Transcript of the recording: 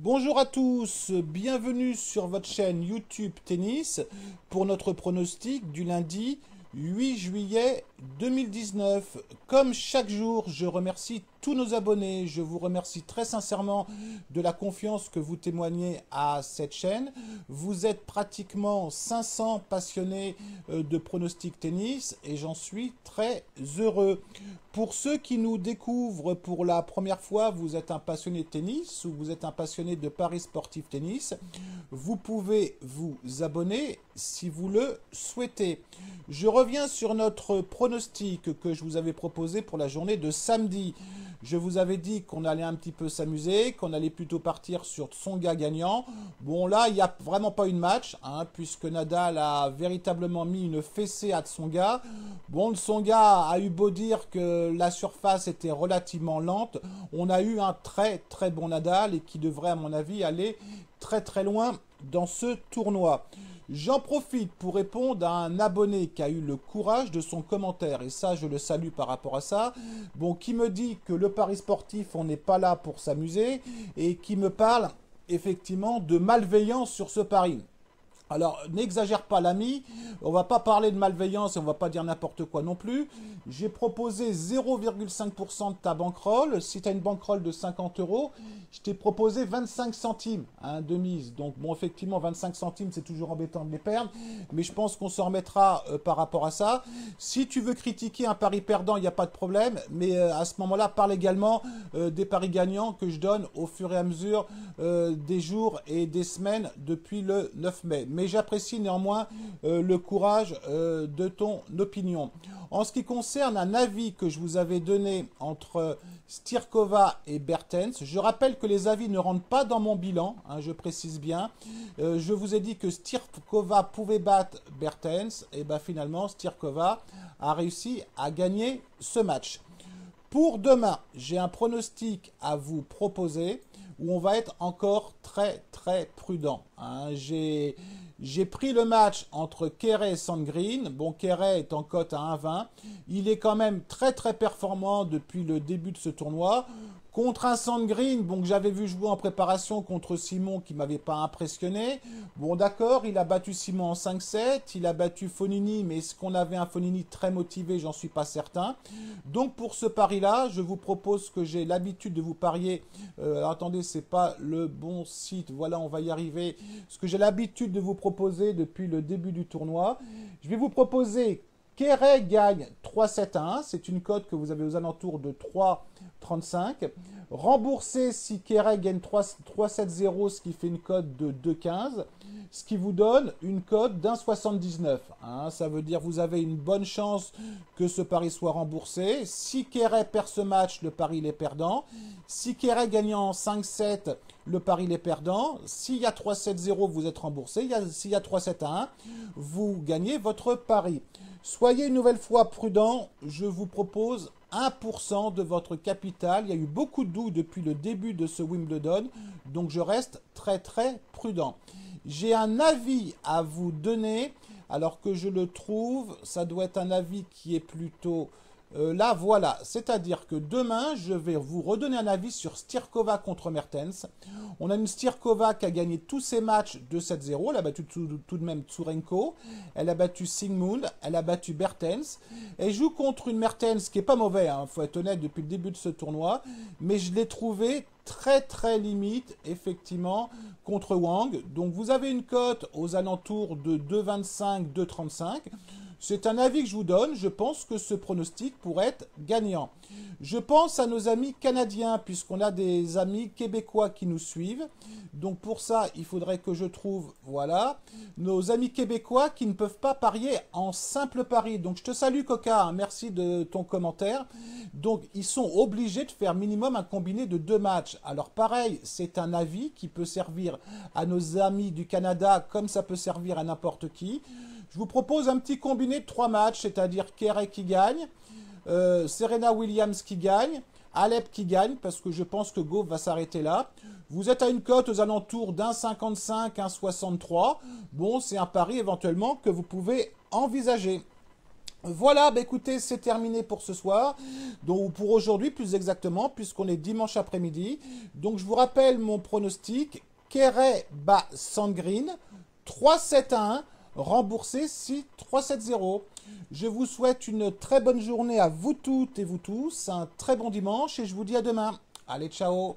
Bonjour à tous, bienvenue sur votre chaîne YouTube Tennis pour notre pronostic du lundi 8 juillet 2019. Comme chaque jour, je remercie tous nos abonnés. Je vous remercie très sincèrement de la confiance que vous témoignez à cette chaîne. Vous êtes pratiquement 500 passionnés de pronostic tennis et j'en suis très heureux. Pour ceux qui nous découvrent pour la première fois, vous êtes un passionné de tennis ou vous êtes un passionné de paris sportif tennis, vous pouvez vous abonner si vous le souhaitez. Je reviens sur notre pronostic que je vous avais proposé pour la journée de samedi. Je vous avais dit qu'on allait un petit peu s'amuser, qu'on allait plutôt partir sur Tsonga gagnant. Bon là, il n'y a vraiment pas eu de match, puisque Nadal a véritablement mis une fessée à Tsonga. Bon, Tsonga a eu beau dire que la surface était relativement lente. On a eu un très très bon Nadal et qui devrait à mon avis aller très très loin dans ce tournoi. J'en profite pour répondre à un abonné qui a eu le courage de son commentaire, et ça je le salue par rapport à ça, bon, qui me dit que le pari sportif on n'est pas là pour s'amuser, et qui me parle effectivement de malveillance sur ce pari. Alors, n'exagère pas l'ami, on va pas parler de malveillance et on va pas dire n'importe quoi non plus. J'ai proposé 0,5% de ta bankroll. Si tu as une bankroll de 50 euros, je t'ai proposé 25 centimes de mise. Donc, bon, effectivement, 25 centimes, c'est toujours embêtant de les perdre. Mais je pense qu'on s'en remettra par rapport à ça. Si tu veux critiquer un pari perdant, il n'y a pas de problème. Mais à ce moment-là, parle également des paris gagnants que je donne au fur et à mesure des jours et des semaines depuis le 9 mai. Mais j'apprécie néanmoins le courage de ton opinion. En ce qui concerne un avis que je vous avais donné entre Styrkova et Bertens, je rappelle que les avis ne rentrent pas dans mon bilan, je précise bien. Je vous ai dit que Styrkova pouvait battre Bertens, et bien finalement Styrkova a réussi à gagner ce match. Pour demain, j'ai un pronostic à vous proposer où on va être encore très très prudent. J'ai pris le match entre Keret et Sandgren. Bon, Keret est en cote à 1,20. Il est quand même très très performant depuis le début de ce tournoi. Contre un Sandgren, bon, que j'avais vu jouer en préparation contre Simon qui ne m'avait pas impressionné. Bon, d'accord, il a battu Simon en 5-7, il a battu Fognini, mais est-ce qu'on avait un Fognini très motivé? J'en suis pas certain. Donc, pour ce pari-là, je vous propose que j'ai l'habitude de vous parier. Alors, attendez, c'est pas le bon site. Voilà, on va y arriver. Ce que j'ai l'habitude de vous proposer depuis le début du tournoi. Je vais vous proposer Keret gagne 3-7 à 1. C'est une cote que vous avez aux alentours de 3,35. Remboursé si Keret gagne 3-7-0, ce qui fait une cote de 2,15. Ce qui vous donne une cote d'1,79. Ça veut dire que vous avez une bonne chance que ce pari soit remboursé. Si Keret perd ce match, le pari est perdant. Si Keret gagne en 5-7, le pari est perdant. S'il y a 3-7-0, vous êtes remboursé. S'il y a 3-7 à 1, vous gagnez votre pari. Soyez une nouvelle fois prudent, je vous propose 1% de votre capital. Il y a eu beaucoup de doutes depuis le début de ce Wimbledon, donc je reste très très prudent. J'ai un avis à vous donner, alors que je le trouve, ça doit être un avis qui est plutôt... là, voilà, c'est-à-dire que demain, je vais vous redonner un avis sur Styrkova contre Mertens. On a une Styrkova qui a gagné tous ses matchs de 7-0. Elle a battu tout de même Tsurenko. Elle a battu Sigmund. Elle a battu Bertens. Elle joue contre une Mertens qui n'est pas mauvais, il faut être honnête, depuis le début de ce tournoi. Mais je l'ai trouvé très très limite, effectivement, contre Wang. Donc vous avez une cote aux alentours de 2,25, 2,35. C'est un avis que je vous donne. Je pense que ce pronostic pourrait être gagnant. Je pense à nos amis canadiens, puisqu'on a des amis québécois qui nous suivent. Donc pour ça, il faudrait que je trouve, voilà, nos amis québécois qui ne peuvent pas parier en simple pari. Donc je te salue Coca, merci de ton commentaire. Donc ils sont obligés de faire minimum un combiné de 2 matchs. Alors pareil, c'est un avis qui peut servir à nos amis du Canada comme ça peut servir à n'importe qui. Je vous propose un petit combiné de 3 matchs, c'est-à-dire Keret qui gagne, Serena Williams qui gagne, Alep qui gagne, parce que je pense que Gauff va s'arrêter là. Vous êtes à une cote aux alentours d'1,55, 1,63. Bon, c'est un pari éventuellement que vous pouvez envisager. Voilà, bah écoutez, c'est terminé pour ce soir, donc pour aujourd'hui plus exactement, puisqu'on est dimanche après-midi. Donc je vous rappelle mon pronostic, Kere bat Sandgreen, 3-7-1, remboursé 6-3-7-0. Je vous souhaite une très bonne journée à vous toutes et vous tous, un très bon dimanche et je vous dis à demain. Allez, ciao!